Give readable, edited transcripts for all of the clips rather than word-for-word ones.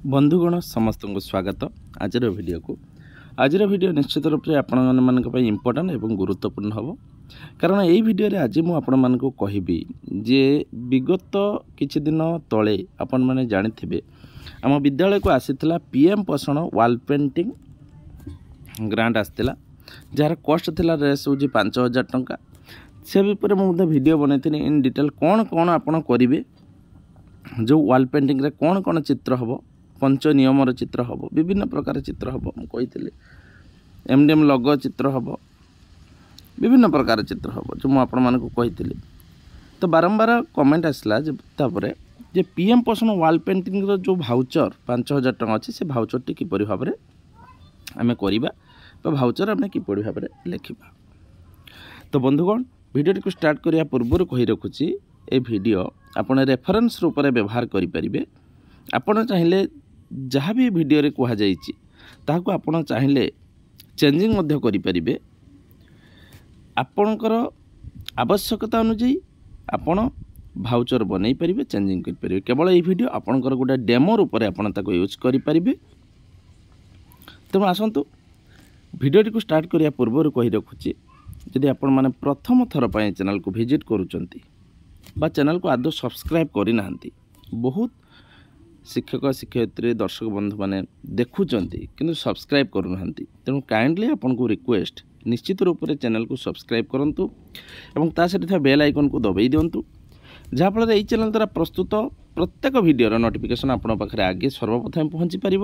बंधुगण समस्त को स्वागत आजर वीडियो को। आजर वीडियो निश्चित रूप से आपण मानी इम्पोर्टाट और गुरुत्वपूर्ण हम कारण यही वीडियो आज मुझे आपण मान कहबी जे विगत किछि दिन तले आपण मैंने जानी आम विद्यालय को आसीथिला पीएम पोषण वाल पेंटिंग ग्रांट आसला जार कॉस्ट थिला रेस हो 5000 टंका से विपर मुझे वीडियो बनई इन डिटेल कौन कौन आपड़ करेंगे जो वाल पेंटिंग रे कौन कौन चित्र हम पंच नियमर चित्र हम विभिन्न प्रकार चित्र हम कही एमडीएम लोगो चित्र हम विभिन्न प्रकार चित्र हम जो मुझे तो बारंबार कमेंट आसला तापर जे पीएम पोषण वाल पेंटिंग रो जो भाउचर 5000 टंका अच्छे से भाउचर टी किपरि भाव में आम करवा भाउचर आम किपरि भाव में लिखा। तो बंधुगण वीडियो को स्टार्ट करिया पूर्व कही रखुची ए वीडियो आपण रेफरेंस रूप में व्यवहार करें। आपण चाहिए जहाँ भी वीडियो रे कहा जाइछि ताहाको आपण चाहिए चेंजिंग मध्य करें। आपणकर आवश्यकता अनुଯାयी आपण भाउचर बनई पारे चेंजिंग करें। केवल ये वीडियो आपणकर गोटे डेमो रूप में आपण ताको यूज करें। तेणु आसतु वीडियो को स्टार्ट करिया पूर्व कही रखुची जदि आपण माने प्रथम थर पर चैनल को विजिट करूचंती बा चैनल को आदौ सब्सक्राइब करी नाहंती बहुत शिक्षक शिक्षयित्री दर्शक बंधु मैंने देखुचंती किंतु सब्सक्राइब करू नाहंती। तेणु काइंडली आपन को रिक्वेस्ट निश्चित रूप से चैनल को सब्सक्राइब करंतु एवं ता सहित बेल आइकन को दबाई दिंतु जहाँफल ये चैनल द्वारा प्रस्तुत प्रत्येक वीडियोर नोटिफिकेशन आपण पाखे आगे सर्वप्रथम पहुँची पार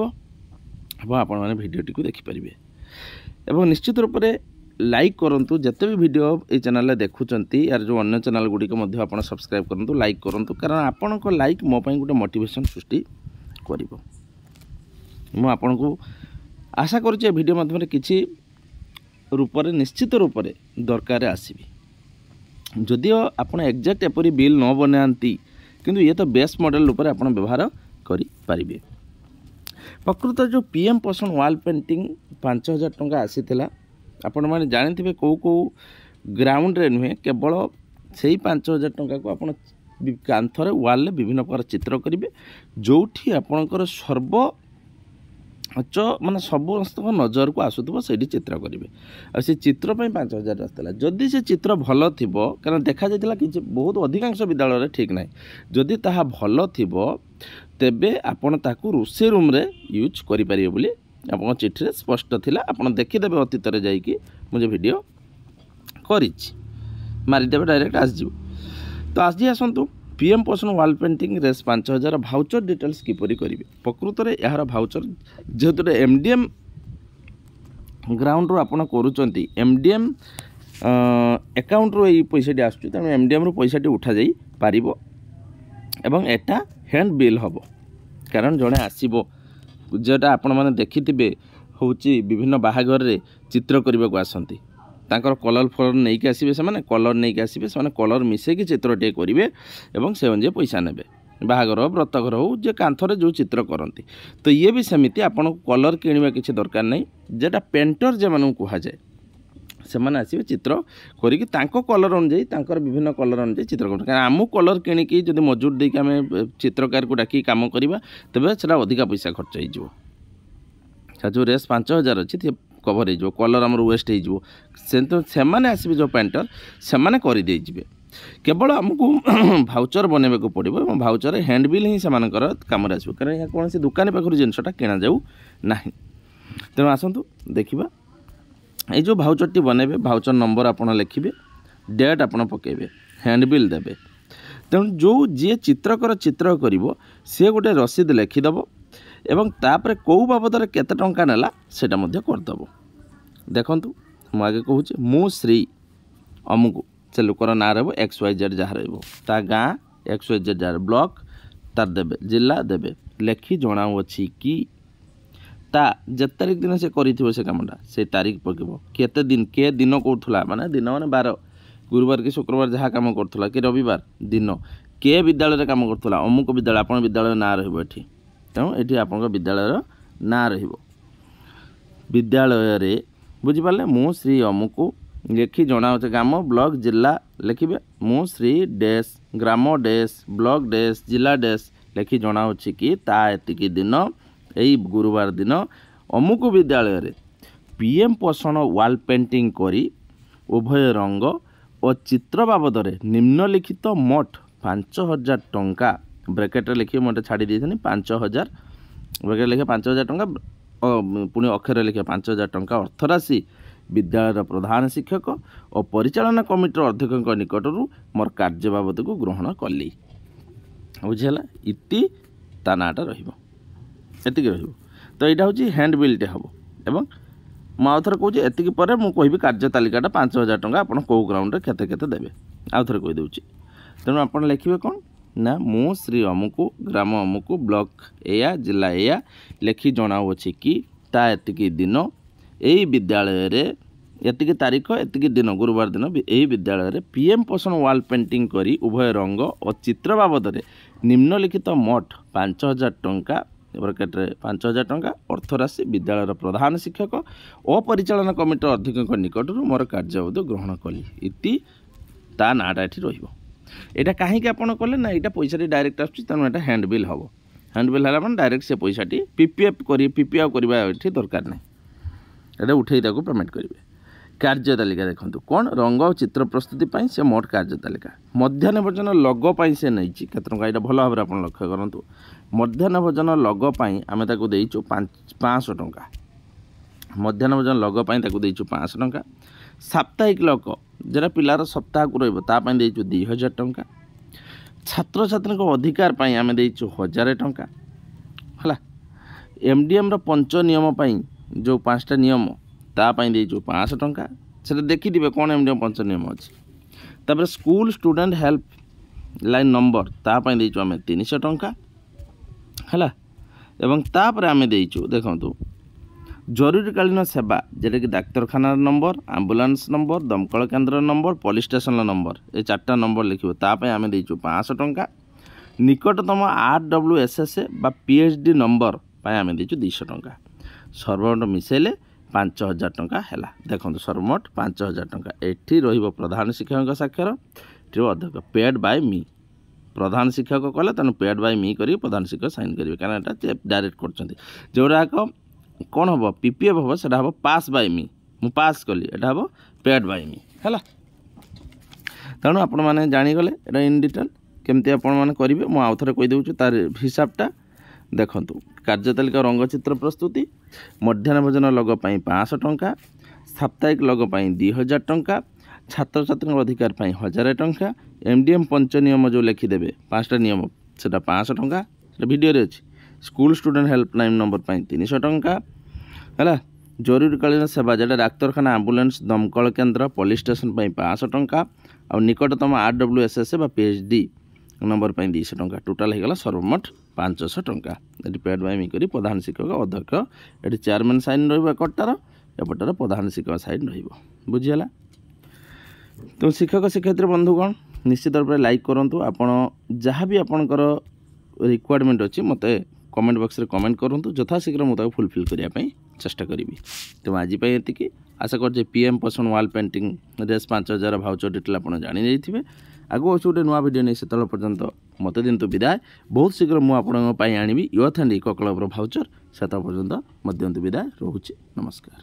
आपण मैंने वीडियोटी को देखिपारे एवं निश्चित रूप से लाइक करंतु जते भी वीडियो ये चैनल देखुचंती यार जो अन्य चैनल गुड़िक आप सब्सक्राइब करंतु लाइक करंतु कारण आपण को लाइक मो पई गोटे मोटिवेशन सृष्टि करिवो। मु आपण को आशा करुचे वीडियो माध्यम किछि रूप में निश्चित रूप से दरकार आसीबी जदिओ आपण एक्जाक्ट एपरी बिल न बनाती किंतु ये तो बेस्ट मॉडल रूप में आपण व्यवहार करि पारिबे। प्रकृत जो पीएम पोषण वाल पेंटिंग 5000 टंका आसीथिला आपण माने जानिथिबे को ग्राउंड रे नुहे केवल से 5000 टंका को आपण कांथरे वाल रे विभिन्न प्रकार चित्र करेंगे जोठी आपणकर सर्वोच्च माने समस्त नजर को आसुथबो सेठी चित्र करेंगे आ से चित्र पे 5000 आसला जदि से चित्र भल थिबो कारण देखा जाइतिला कि बहुत अधिकांश विद्यालय रे ठीक नाही जदि ताहा भल थिबो तेबे आपण ताकू रोषे रूम रे यूज करि परिबे बोली आपन चिठी रे स्पष्ट थिला आपण देखिदेबे अतीत रे जाइकी मुझे वीडियो करिछि मारिदेबे डायरेक्ट आसजिवो। तो आज आसतु पीएम पोषण वाल पेंटिंग रेस 5000 भाउचर डिटेल्स किपरि करिवे। प्रकृत रे यार भाउचर जेहेतु एमडीएम ग्राउंड रो आपण करूचंती एमडीएम अकाउंट रो ए पैसाटी आसुची तेणु एमडीएम रो पैसाटी उठा जाई पारिबो एवं एटा हैंड बिल हबो कारण जड़े आसीबो जोटा आपण मैंने देखिथिबे होची विभिन्न बाहाघर रे चित्र करने को आसती तांकर कलर फलर नहीं कि आसबे से माने कलर नहीं कि आसबे से कलर मिसेकी चित्रटे करेंगे एवं से अनुसार पैसा नेबे बाहाघर व्रतघर हो जे कांथरे जो चित्र करती। तो ये भी सेमिति आपन कलर किणवा किसी दरकार नहीं जेटा पेंटर जे मानू कहा जाए से मैंने आसबे चित्र करिकी तांको कलर अनुଯାयी तांकर विभिन्न कलर अनुଯାयी चित्र कर आमु कलर किणिकी जब मजूर देकी आम चित्रकार को डाकी काम करवा तेबे सेटा अधिका पैसा खर्च हो जो रेस 5000 अच्छी कभर हो कलर आमर वेस्ट हो से मैंने आसबे जो पेंटर से मैंने करदे केवल आमको भाउचर बनवा को पड़ो भाउचर हैंड बिल ही से कम आसो कारण यहाँ कौन से दुकानी पाखर जिनसा किणा जाऊ ना। तेणु आसतु देखा ये जो भाउचरटी बनइबे भाउचर नंबर आपन लिखिबे डेट आपन पकेबे हैंड बिल देबे तेणु जो जी चित्रकर चित्र करिवो से गोटे रसीद लिखिदेव एवं तापर कौ बाबद केते टंका नेला सेटा मध्य करदेव। देखंतु मु आगे कहूँ मु श्री अमुक से लोकर ना रहो XYZ जहाँ रा गाँ XYZ जहाँ ब्लॉक तार देबे जिला देबे लेखि जनाऊँगी कि ता जे तारीख दिन से करिथिबो से कामटा से तारीख पकेबो केते दिन के दिन कोथुला माने दिन माने 12 गुरुवार कि शुक्रवार जहाँ काम करथुला कि रविवार दिन के विद्यालय रे काम करथुला अमुक विद्यालय आपन विद्यालय ना रहबो एठी तेणु एठी आपन विद्यालय ना रहबो विद्यालय रे बुझि पाले मु श्री अमुक लेखि जनाउचे ग्राम ब्लॉक जिला लिखिबे मु श्री डैश ग्राम डैश ब्लॉक डैश जिला डैश लेखि जनाउछि कि ता एतिकी दिन यही गुरुवार दिन अमुक विद्यालय पीएम पोषण वाल पेंटिंग करी उभय रंग और चित्र बाबद निम्नलिखित मोट 5,000 टंका ब्रैकेट लिखिए मोटे छाड़ी देते 5,000 ब्रैकेट लिखे 5,000 टंका पुणी अक्षर लिखे 5,000 टंका अर्थराशि विद्यालय प्रधान शिक्षक और परिचालना कमिटर अध्यक्ष निकट मोर कार्य बाबद को ग्रहण कली बुझीगला इति ता नाटा रही तो यहाँ हूँ हैंड बिलटे हम एवं आउ थे कौच एतिक पर मुझे कार्य तालिका 5,000 टंका आप कौ ग्राउंड में केते केते देवे आउ थे कहीदे तेणु आप लिखे कौन ना मु श्री अमुक ग्राम अमुक ब्लॉक एया जिला एया लिखि जनाऊँगी कि ता एतिक दिन यही विद्यालय एतिक तारीख एतिक दिन गुरुवार दिन यही विद्यालय पीएम पोषण वाल पेंटिंग करी उभय रंग और चित्र बाबद निम्नलिखित मोट 5,000 टंका ब्रैकेट 5,000 टंका अर्थराशि विद्यालय प्रधान शिक्षक और परिचालना कमिटर अध्यक्ष निकट मोर कार्य ग्रहण कली इति ता नाटा ये रहा कहीं आपड़ कले ना यहाँ पैसा डायरेक्ट आसुँच हैंड बिल हम हैंड बिल है डायरेक्ट से पैसा पीपीएफ कर पीपीएफ करवा ये दरकार नहीं ये उठे पेमेंट करेंगे कार्य तालिका देखो कौन रंग और चित्र प्रस्तुति से मोट कार्य तालिका मध्याह्न भोजन लोगो से नहीं केत टंका यहाँ भल भाव आप लक्ष्य करूँ मध्याह्न भोजन लोगो आम देचु 500 टंका मध्याह्न भोजन लोगो देचु 500 टंका साप्ताहिक लोक जरा पिलार सप्ताह को रही देचु 2,000 टंका छात्र छात्री अधिकार आम देचु 1,000 टंका है एमडीएम पंच नियम जो 5टा नियम तापाई देचु 500 टंका से देखिए कौन एमडीएम पंच नियम अच्छी तापर school student help line number तापाई देचु आम 300 टंका है एवं तापर आम देचु देखु जरूरीकालीन सेवा जेटा कि डाक्तरखाना नंबर आम्बुलांस नंबर दमकल केन्द्र नंबर पुलिस स्टेशन नंबर ये 4टा नंबर लिखिए तापाई आम देचु 500 टंका निकटतम RWSS बा PhD नंबर आम देचु 200 टंका सर्वमोट मिसेले 5,000 टंका है देखो सर्वमोट 5,000 टंका एठी रहिबो प्रधान शिक्षक साक्षर अध्यक्ष पेड बाय मी प्रधान शिक्षक कले तेणु पेड बाय मी करी प्रधान शिक्षक साइन करेंगे कारण डायरेक्ट कर जोराक कौन हम पीपीएफ हम से हम पास बाय मी मु पास कली एटा हम पेड बाय मी है तेणु आपण मैंने जानीगले ये इन डिटेल केमती आपण करेंगे मुझे आउ थे कहीदे तार हिसाबटा देखु कार्य तालिका रंगचित्र प्रस्तुति मध्याह्न भोजन लोगो 500 टंका साप्ताहिक लोगो 2,000 टंका छात्र छात्री अधिकार 1,000 टंका एमडीएम पंच नियम जो लिखिदेवे 5टा नियम से 500 टंका वीडियो अच्छी स्कूल स्टूडेंट हेल्पलाइन नंबर 300 टंका है जरूरीकालीन सेवा जेटा डाक्तरखाना आम्बुलांस दमकल केन्द्र पुलिस स्टेशन 500 टंका और निकटतम RWSS बा PhD नंबर 200 टंका टोटाल होगा सर्वमोट 500 टंका ये पेड बाय मी करी प्रधान शिक्षक अध्यक्ष ये चेयरमैन साइन रटार एपटार प्रधान शिक्षक साइन रुझीगला तो शिक्षक शिक्षयित्री बंधुगण निश्चित रूप से लाइक करूँ आपड़ जहाँ भी आपणकर रिक्वायरमेंट अच्छी मत कमेंट बॉक्स रे कमेंट करूँ यथाशीघ्र मुझे फुलफिल करने चेष्टा करी तो आज ये आशा कर पीएम पोषण वाल पेंटिंग ड्रेस 5,000 भाउचर डिटेल आप जानी जाइए आगो अच्छे गोटे नुआ भिडियो नहीं से पर्यंत मत दिंतु विदाय बहुत शीघ्र मुझे आनी youth and eco club voucher से पर्यंत मत दिंतु विदाय रोचे नमस्कार।